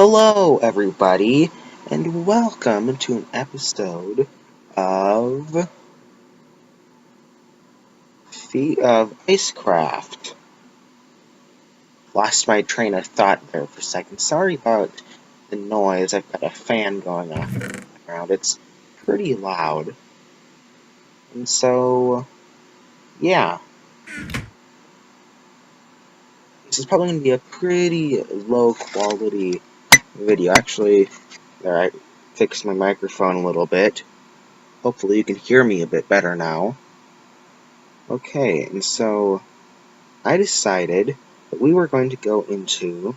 Hello, everybody, and welcome to an episode of Icecraft. Lost my train of thought there for a second. Sorry about the noise. I've got a fan going on in the background. It's pretty loud. And so, yeah. This is probably going to be a pretty low quality video. Actually, there, I fixed my microphone a little bit. Hopefully you can hear me a bit better now. Okay, and so I decided that we were going to go into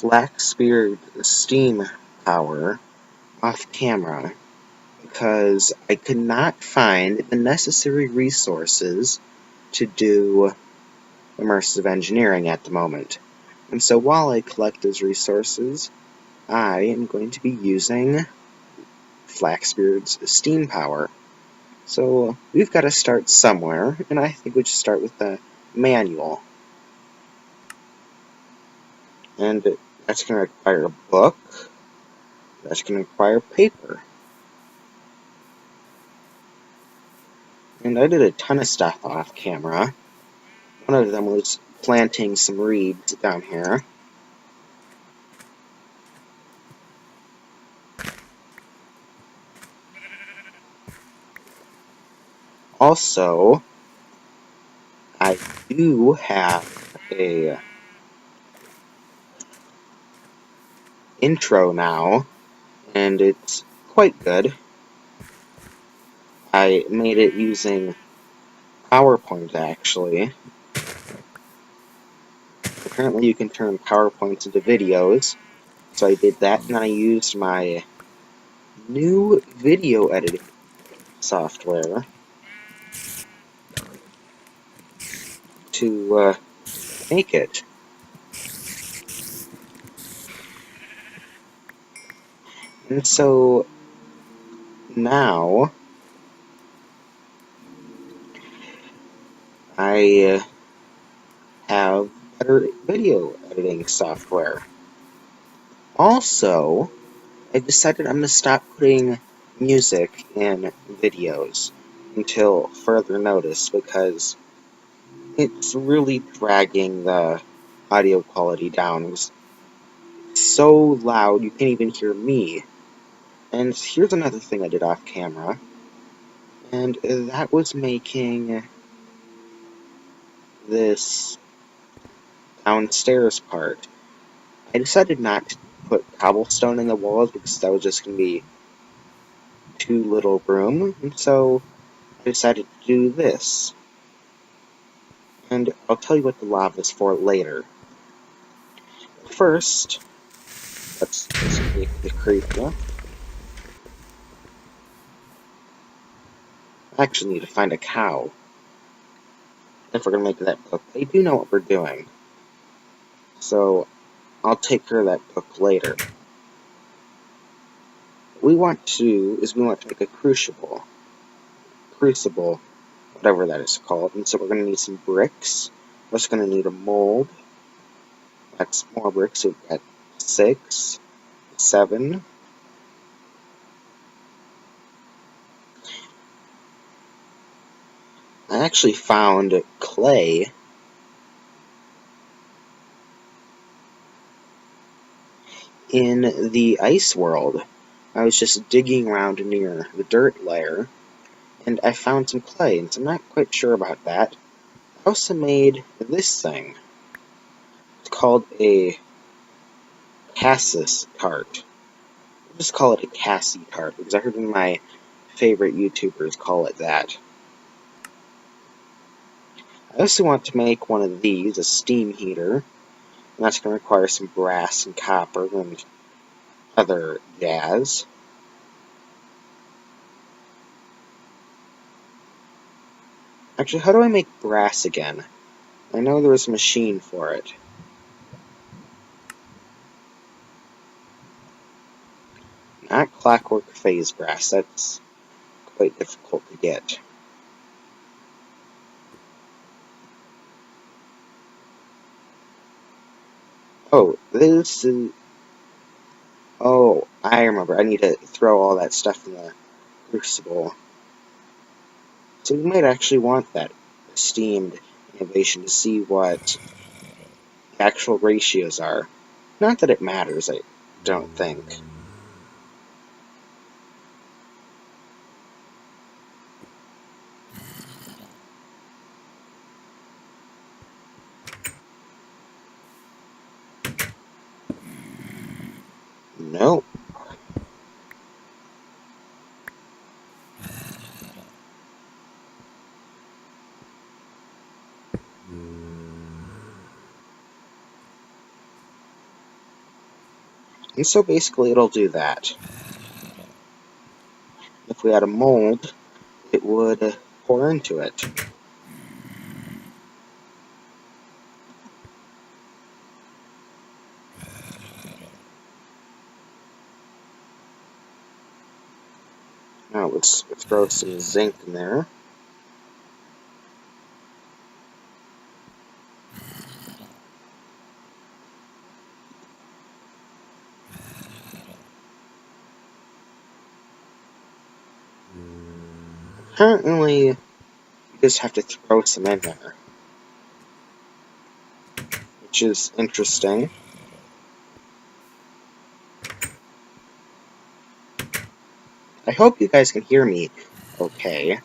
Blackbeard's steam power off camera because I could not find the necessary resources to do immersive engineering at the moment. And so while I collect those resources, I am going to be using Blackbeard's steam power. So we've got to start somewhere, and I think we should start with the manual. And that's going to require a book. That's going to require paper. And I did a ton of stuff off camera. One of them was planting some reeds down here. Also, I do have a intro now, and it's quite good. I made it using PowerPoint, actually. Apparently you can turn PowerPoints into videos, so I did that, and I used my new video editing software to make it. And so now I have better video editing software. Also, I decided I'm going to stop putting music in videos until further notice because it's really dragging the audio quality down. It's so loud you can't even hear me. And here's another thing I did off camera, and that was making this downstairs part. I decided not to put cobblestone in the walls because that was just going to be too little room, and so I decided to do this. And I'll tell you what the lava is for later. First, let's make the creeper. I actually need to find a cow if we're going to make that book. They do know what we're doing, so I'll take care of that book later. What we want to do is we want to make a crucible, whatever that is called. And so we're going to need some bricks. We're also going to need a mold. That's more bricks. So we've got 6, 7. I actually found clay in the ice world. I was just digging around near the dirt layer, and I found some clay, and so I'm not quite sure about that. I also made this thing. It's called a cassis tart. I'll just call it a Cassie tart, because I heard one of my favorite YouTubers call it that. I also want to make one of these, a steam heater, and that's going to require some brass and copper and other jazz. Actually, how do I make brass again? I know there was a machine for it. Not clockwork phase brass, that's quite difficult to get. Oh, this is... Oh, I remember. I need to throw all that stuff in the crucible. So we might actually want that esteemed innovation to see what the actual ratios are. Not that it matters, I don't think. Nope. And so basically it'll do that. If we had a mold, it would pour into it. Now let's throw some zinc in there. Apparently, you just have to throw some in there, which is interesting. I hope you guys can hear me okay.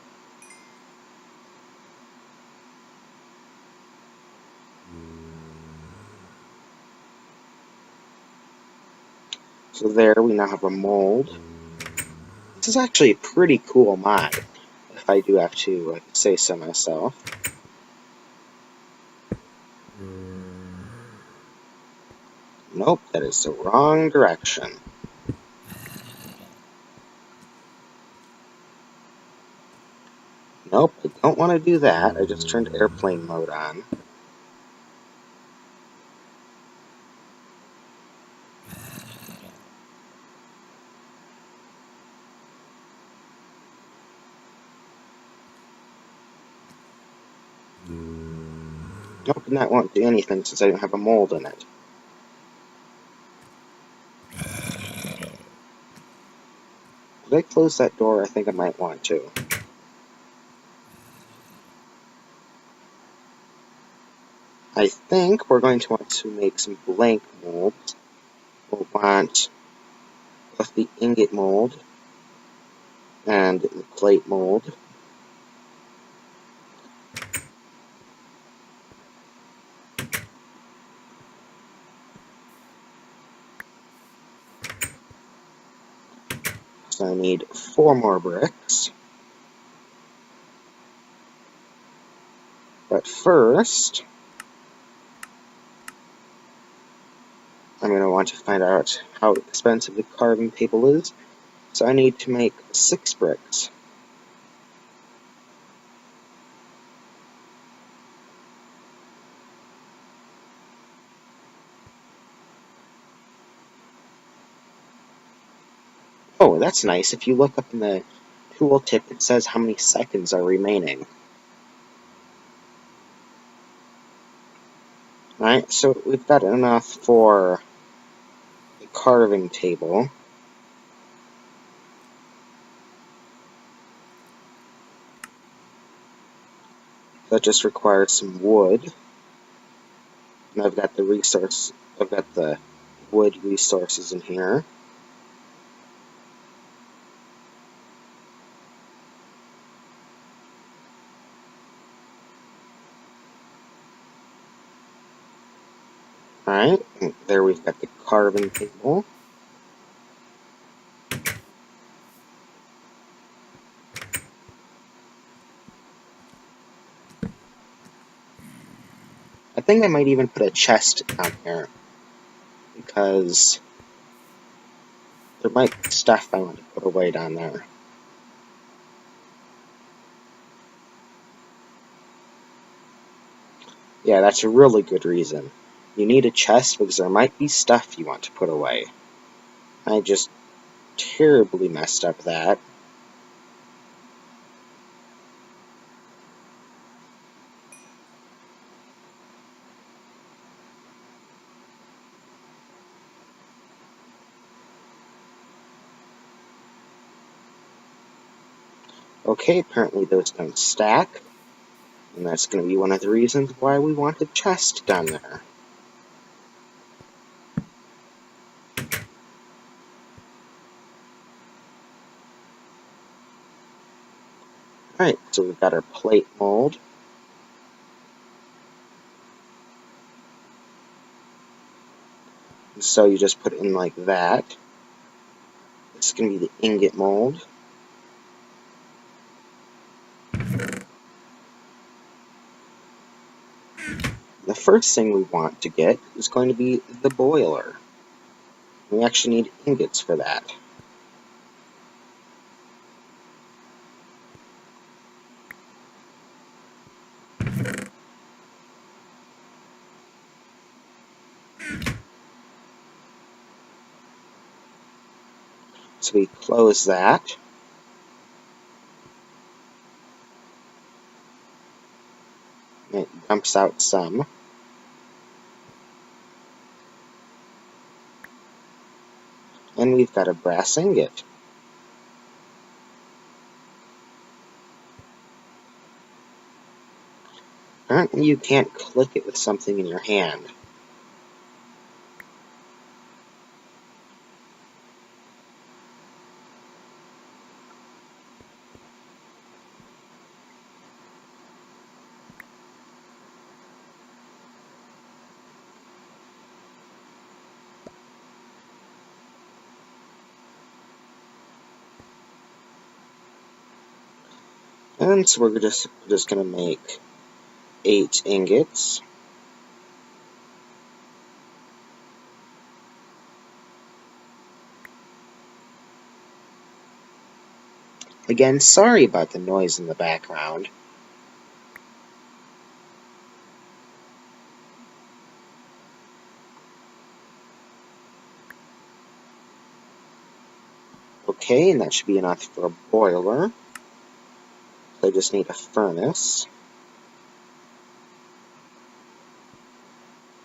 So there, we now have a mold. This is actually a pretty cool mod, if I do have to say so myself. Nope, that is the wrong direction. Nope, I don't want to do that. I just turned airplane mode on. Nope, and that won't do anything since I don't have a mold in it. Did I close that door? I think I might want to. I think we're going to want to make some blank molds. We'll want both the ingot mold and the plate mold. So I need 4 more bricks. But first, I'm going to want to find out how expensive the carving table is. So I need to make 6 bricks. Oh, that's nice. If you look up in the tooltip, it says how many seconds are remaining. Alright, so we've got enough for the carving table. That just requires some wood. And I've got the wood resources in here. Alright, there we've got the carving table. I think I might even put a chest down here, because there might be stuff I want to put away down there. Yeah, that's a really good reason. You need a chest because there might be stuff you want to put away. I just terribly messed up that. Okay, apparently those don't stack, and that's going to be one of the reasons why we want a chest down there. Alright, so we've got our plate mold. And so you just put it in like that. This is going to be the ingot mold. The first thing we want to get is going to be the boiler. We actually need ingots for that. So we close that. And it dumps out some. And we've got a brass ingot. Apparently you can't click it with something in your hand. And so we're just going to make 8 ingots. Again, sorry about the noise in the background. Okay, and that should be enough for a boiler. So I just need a furnace,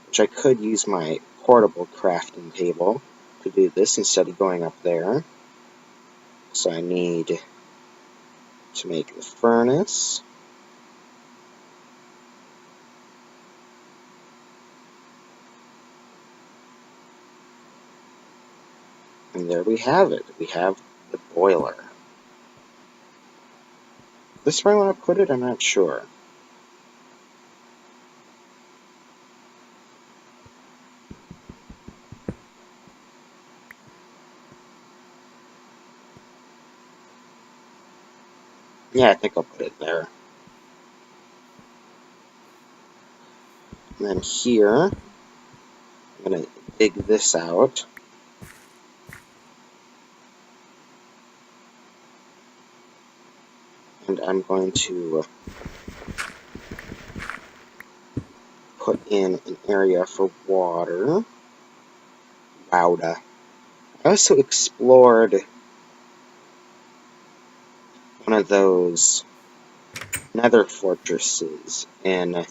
which I could use my portable crafting table to do this instead of going up there. So I need to make the furnace. And there we have it. We have the boiler. Is this where I want to put it? I'm not sure. Yeah, I think I'll put it there. And then here, I'm going to dig this out. And I'm going to put in an area for water. Wowda. I also explored one of those nether fortresses in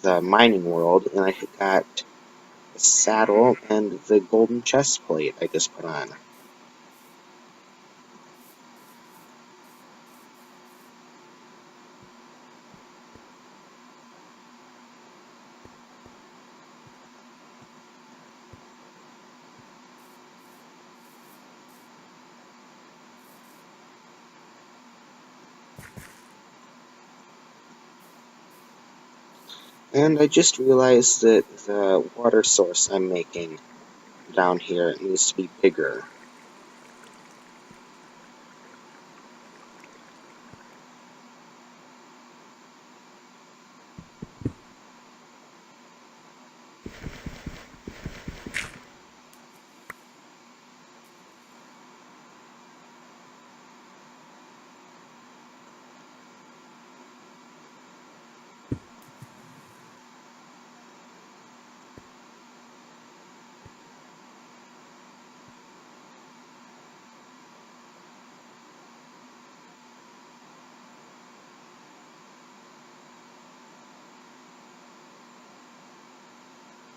the mining world, and I got the saddle and the golden chest plate I just put on. And I just realized that the water source I'm making down here needs to be bigger.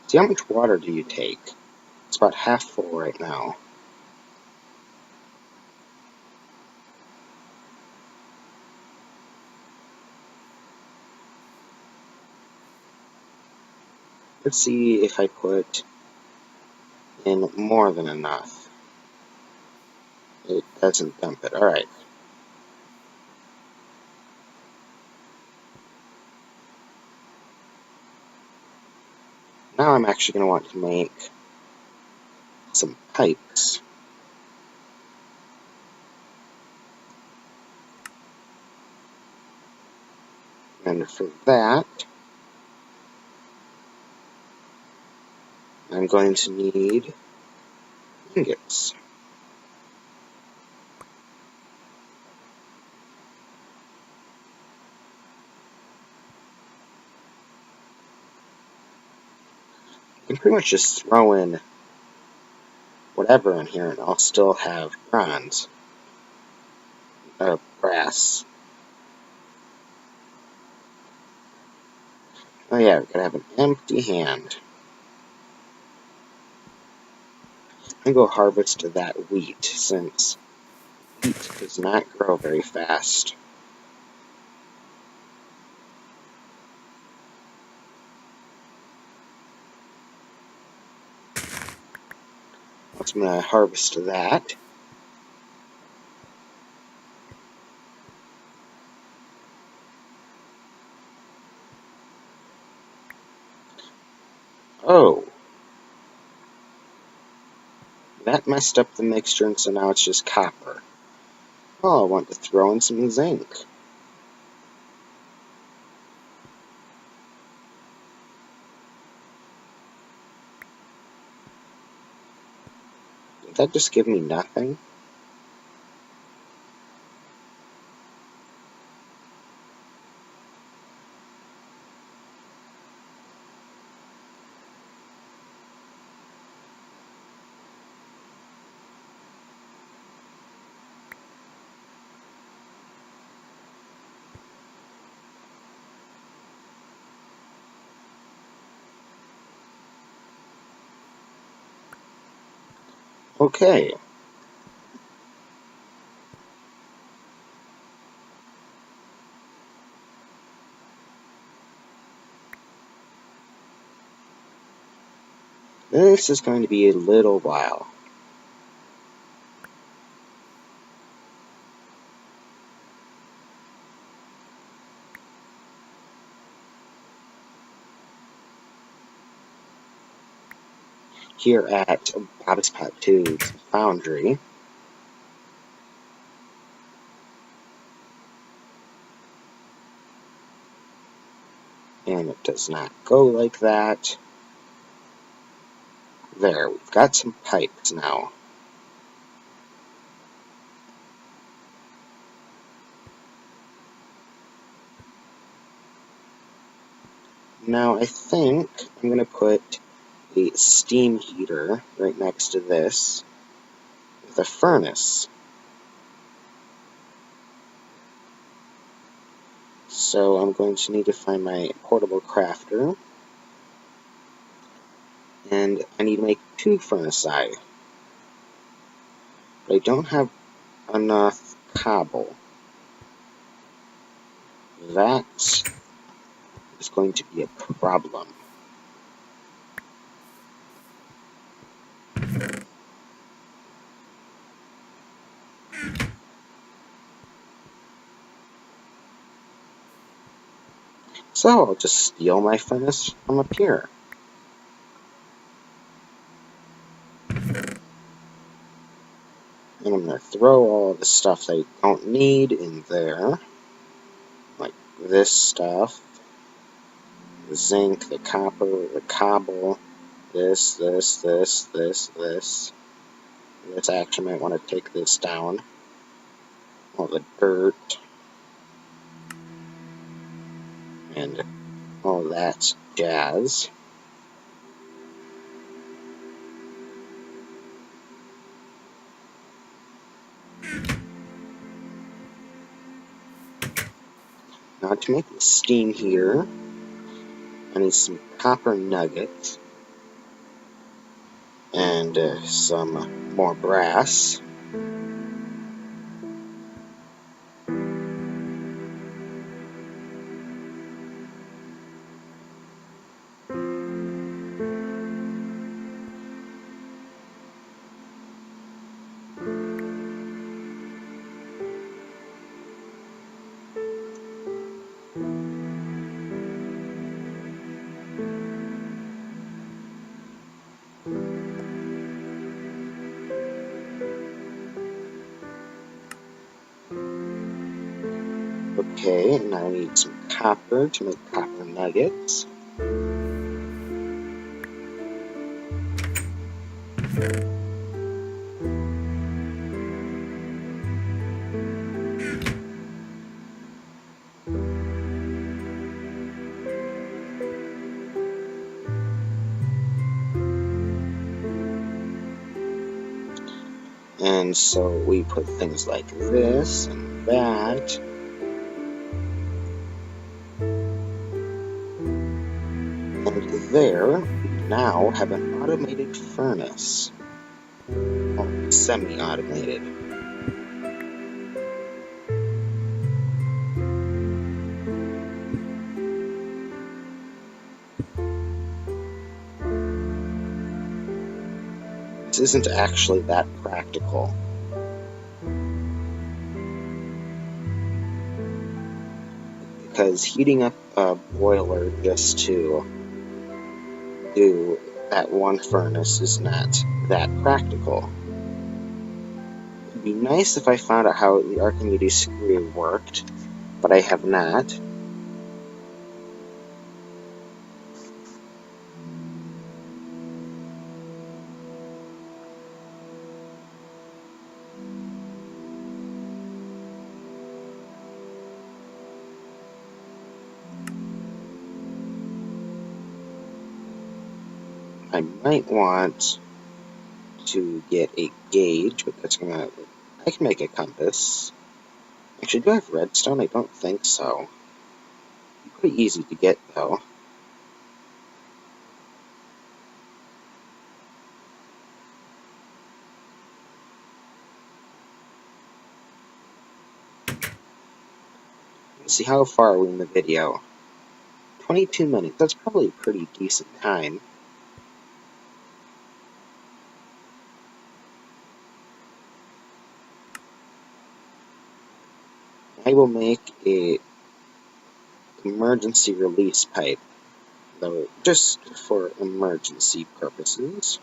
See, how much water do you take? It's about half full right now. Let's see if I put in more than enough. It doesn't dump it. Alright. Now I'm actually going to want to make some pipes. And for that, I'm going to need ingots. I can pretty much just throw in whatever in here and I'll still have bronze. Brass. Oh yeah, we're going to have an empty hand. I'm going to go harvest that wheat, since wheat does not grow very fast. So I'm going to harvest that. Oh! That messed up the mixture, and so now it's just copper. Oh, I want to throw in some zinc. Did that just give me nothing? Okay. This is going to be a little while. Here at Bob's Pot 2's foundry. And it does not go like that. There, we've got some pipes now. Now I think I'm going to put a steam heater right next to this with a furnace. So I'm going to need to find my portable crafter. And I need to make 2 furnace-eye. But I don't have enough cobble. That is going to be a problem. So I'll just steal my furnace from up here. And I'm going to throw all the stuff that I don't need in there. Like this stuff. The zinc, the copper, the cobble. This. This actually might want to take this down. All the dirt. And all that jazz. Now to make the steam here, I need some copper nuggets and some more brass. Okay, now I need some copper to make copper nuggets. And so we put things like this and that. And there, we now have an automated furnace. Well, semi-automated. This isn't actually that practical. Because heating up a boiler just to do that one furnace is not that practical. It'd be nice if I found out how the Archimedes screw worked, but I have not. I might want to get a gauge, but that's gonna... I can make a compass. Actually, do I have redstone? I don't think so. Pretty easy to get, though. Let's see, how far are we in the video? 22 minutes. That's probably a pretty decent time. I will make a emergency release pipe, though just for emergency purposes.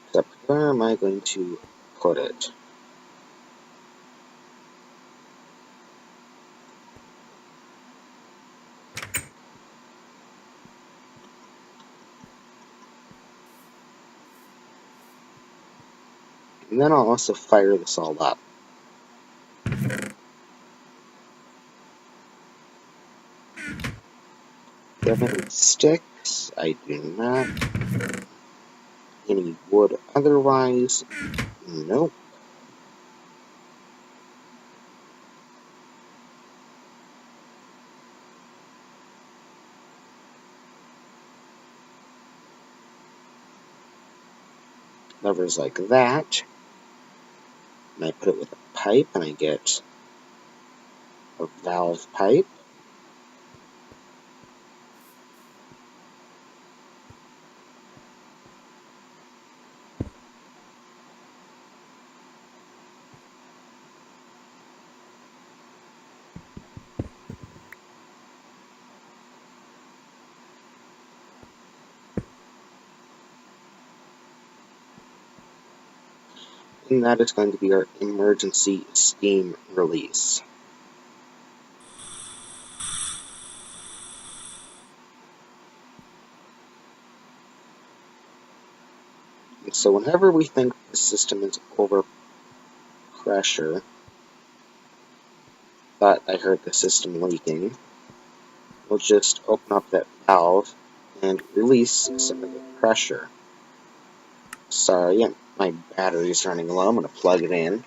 Except where am I going to put it? And then I'll also fire this all up. 7 sticks. I do not. Any wood otherwise? Nope. Levers like that. And I put it with a pipe, and I get a valve pipe. And that is going to be our emergency steam release. And so whenever we think the system is over pressure, thought I heard the system leaking, we'll just open up that valve and release some of the pressure. Sorry, my battery's running low. I'm going to plug it in.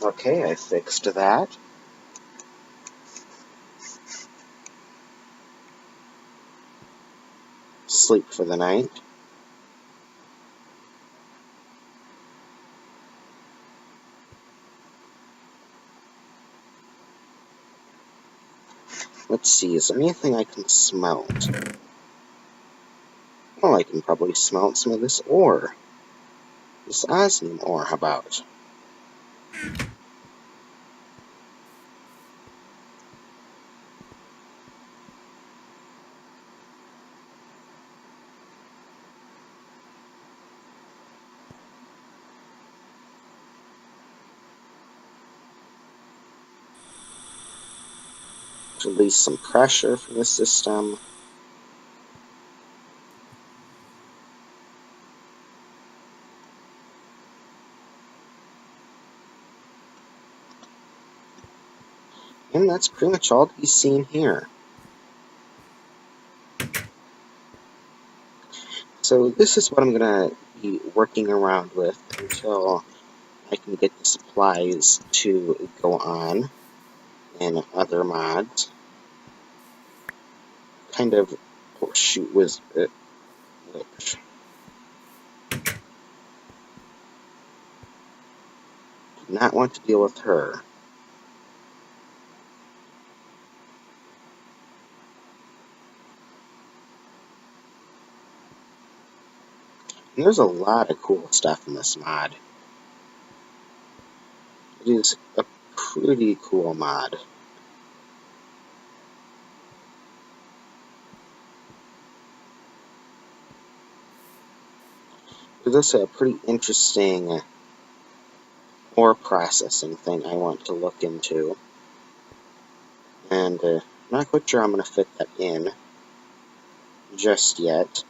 Okay, I fixed that. Sleep for the night. Let's see, is there anything I can smelt? Well, I can probably smelt some of this ore. This osmium ore, how about? Release some pressure from the system. And that's pretty much all to be seen here. So this is what I'm going to be working around with until I can get the supplies to go on in other mods. Kind of, oh shoot, was it? Which? Did not want to deal with her. And there's a lot of cool stuff in this mod. It is a pretty cool mod. There's also a pretty interesting ore processing thing I want to look into. And I'm not quite sure I'm going to fit that in just yet.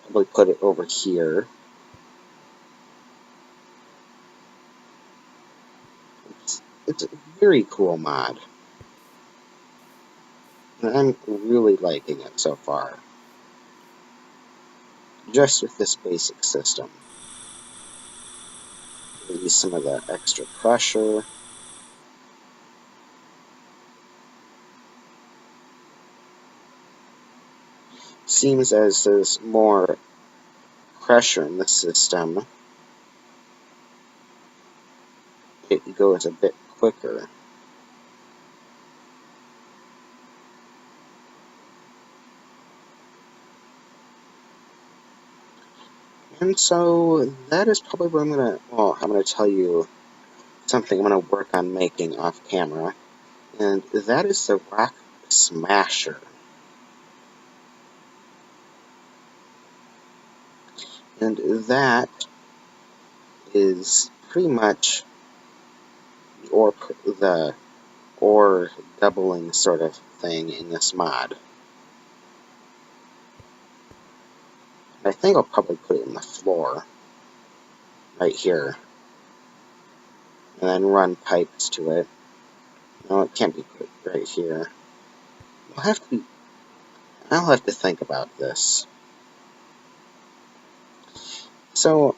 Probably put it over here. It's a very cool mod. And I'm really liking it so far. Just with this basic system. Release some of the extra pressure. Seems as there's more pressure in the system, it goes a bit quicker. And so that is probably what I'm gonna tell you something I'm gonna work on making off camera, and that is the rock smasher. And that is pretty much the ore doubling sort of thing in this mod. I think I'll probably put it in the floor, right here, and then run pipes to it. No, it can't be put right here. I'll have to think about this. So,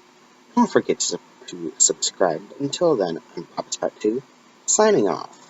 don't forget to subscribe. Until then, I'm ep2, signing off.